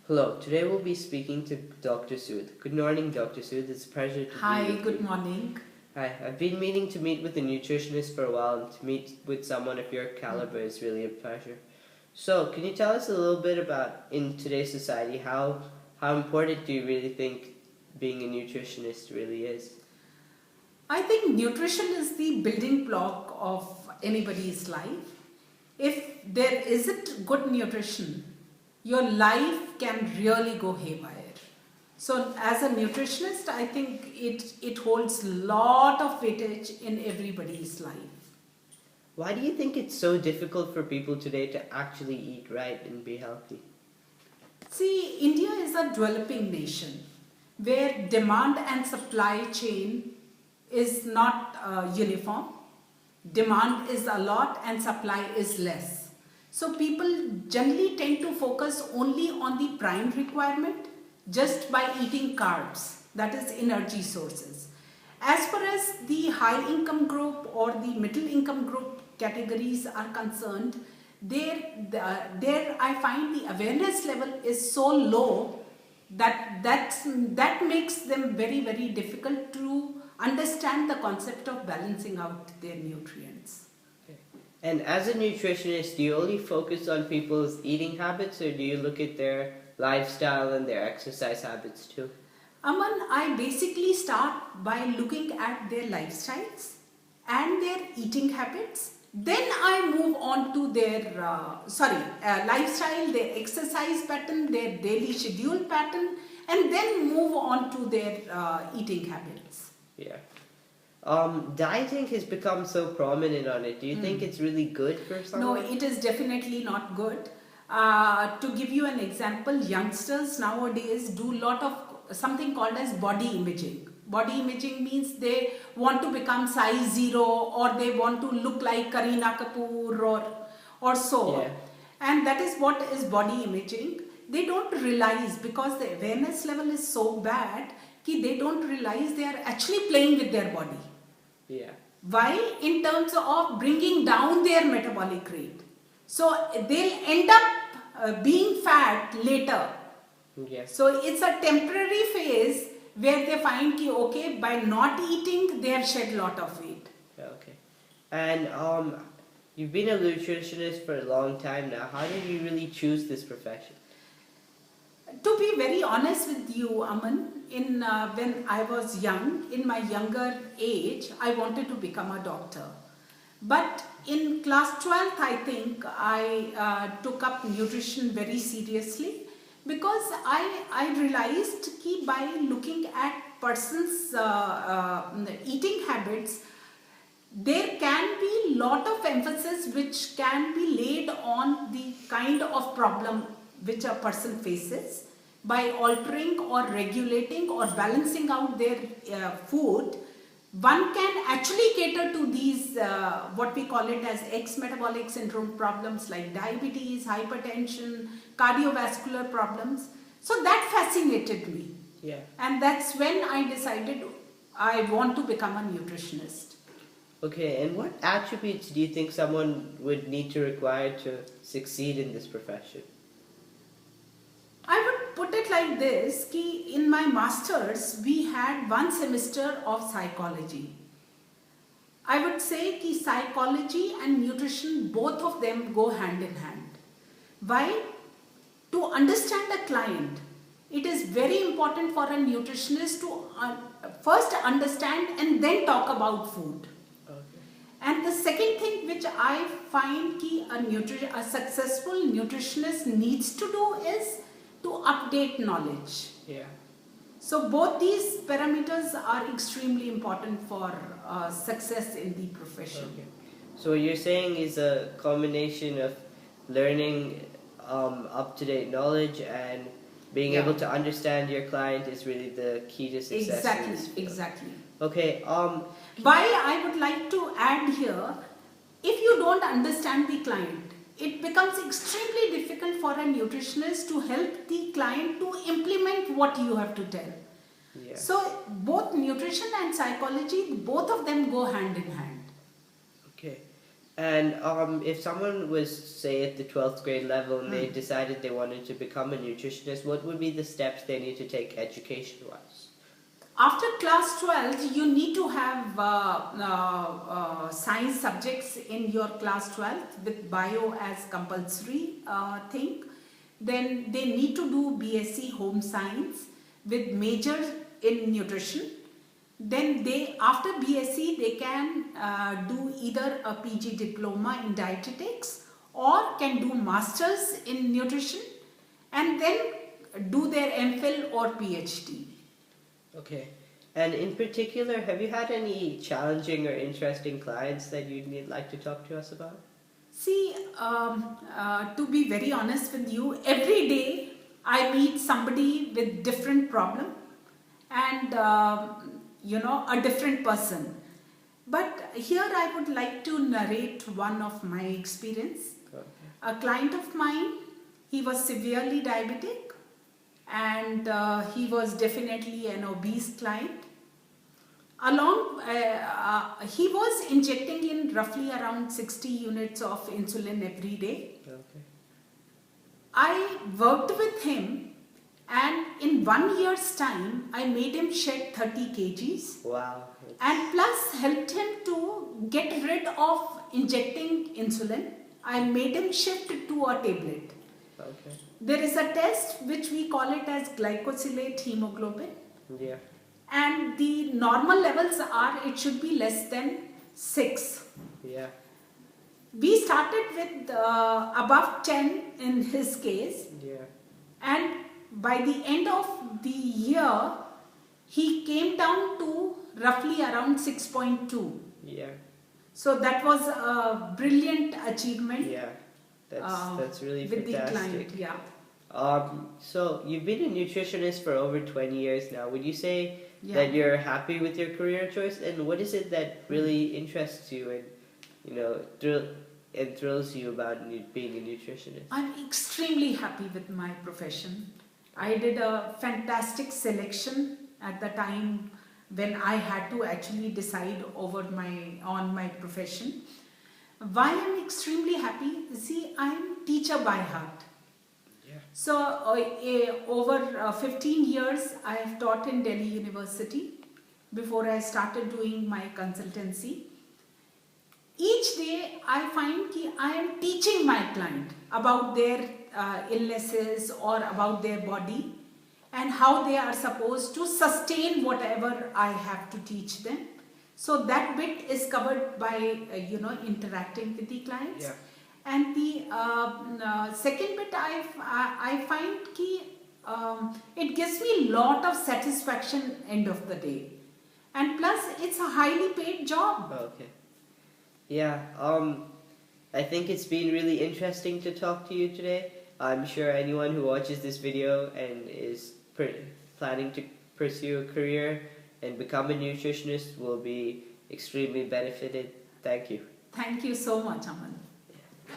Hello, today we'll be speaking to Dr. Sood. Good morning, Dr. Sood. It's a pleasure to be Hi, with good you. morning. Hi, I've been meaning to meet with a nutritionist for a while, and to meet with someone of your caliber is really a pleasure. So, can you tell us a little bit about, in today's society, how important do you really think being a nutritionist really is? I think nutrition is the building block of anybody's life. If there isn't good nutrition, your life can really go haywire. So, as a nutritionist, I think it holds a lot of weightage in everybody's life. Why do you think it's so difficult for people today to actually eat right and be healthy? See, India is a developing nation where demand and supply chain is not uniform. Demand is a lot and supply is less. So people generally tend to focus only on the prime requirement just by eating carbs, that is energy sources. As far as the high income group or the middle income group categories are concerned, there I find the awareness level is so low that makes them very, very difficult to understand the concept of balancing out their nutrients. Okay. And as a nutritionist, do you only focus on people's eating habits, or do you look at their lifestyle and their exercise habits too? Aman, I basically start by looking at their lifestyles and their eating habits. Then I move on to their lifestyle, their exercise pattern, their daily schedule pattern, and then move on to their eating habits. Yeah. Dieting has become so prominent on it. Do you think it's really good for No, someone? it is definitely not good. To give you an example, youngsters nowadays do a lot of something called as body imaging. Body imaging means they want to become size 0 or they want to look like Kareena Kapoor or so. Yeah. And that is what is body imaging. They don't realize, because the awareness level is so bad that they don't realize they are actually playing with their body. Yeah. Why? In terms of bringing down their metabolic rate. So they'll end up being fat later. Yes. So it's a temporary phase where they find that okay, by not eating they have shed a lot of weight. Yeah, okay. And you've been a nutritionist for a long time now. How did you really choose this profession? To be very honest with you, Aman, when I was young, in my younger age, I wanted to become a doctor. But in class 12th, I think I took up nutrition very seriously, because I realized that by looking at person's eating habits, there can be lot of emphasis which can be laid on the kind of problem which a person faces. By altering or regulating or balancing out their food, one can actually cater to these what we call it as ex-metabolic syndrome problems like diabetes, hypertension, cardiovascular problems. So that fascinated me. Yeah. And that's when I decided I want to become a nutritionist. Okay, and what attributes do you think someone would need to require to succeed in this profession? I would put it like this, कि in my masters we had one semester of psychology. I would say कि psychology and nutrition, both of them go hand in hand. Why? To understand a client, it is very important for a nutritionist to first understand and then talk about food. Okay. And the second thing which I find कि a successful nutritionist needs to do is to update knowledge. Yeah. So both these parameters are extremely important for success in the profession. Okay. So what you're saying is a combination of learning up-to-date knowledge and being Yeah. able to understand your client is really the key to success. in Exactly, this field. exactly. Okay. Why I would like to add here, if you don't understand the client, it becomes extremely difficult for a nutritionist to help the client to implement what you have to tell. Yeah. So both nutrition and psychology, both of them go hand in hand. Okay. And if someone was, say, at the 12th grade level and they decided they wanted to become a nutritionist, what would be the steps they need to take education-wise? After class 12, you need to have science subjects in your class 12 with bio as compulsory thing. Then they need to do BSc Home Science with major in nutrition. Then they, after BSc, they can do either a PG diploma in dietetics or can do masters in nutrition and then do their MPhil or PhD. Okay. And in particular, have you had any challenging or interesting clients that you'd like to talk to us about? See, to be very honest with you, every day I meet somebody with different problem and a different person. But here I would like to narrate one of my experience. Okay. A client of mine, he was severely diabetic and he was definitely an obese client. He was injecting in roughly around 60 units of insulin every day. Okay. I worked with him and in 1 year's time I made him shed 30 kgs. Wow. And plus helped him to get rid of injecting insulin. I made him shift to a tablet. Okay. There is a test which we call it as glycosylate hemoglobin. Yeah. And the normal levels are, it should be less than 6. Yeah. We started with above 10 in his case. Yeah. And by the end of the year, he came down to roughly around 6.2. Yeah. So that was a brilliant achievement. Yeah. That's really with fantastic. the client, yeah. So you've been a nutritionist for over 20 years now. Would you say Yeah. that you're happy with your career choice? And what is it that really interests you and thrills you about being a nutritionist? I'm extremely happy with my profession. I did a fantastic selection at the time when I had to actually decide on my profession. Why I'm extremely happy? See, I'm teacher by heart. Yeah. So over 15 years I have taught in Delhi University before I started doing my consultancy. Each day I find that I am teaching my client about their illnesses or about their body and how they are supposed to sustain whatever I have to teach them. So that bit is covered by interacting with the clients. Yeah. And the second bit I find it gives me a lot of satisfaction end of the day. And plus it's a highly paid job. Okay. Yeah. I think it's been really interesting to talk to you today. I'm sure anyone who watches this video and is planning to pursue a career and become a nutritionist will be extremely benefited. Thank you. Thank you so much, Aman.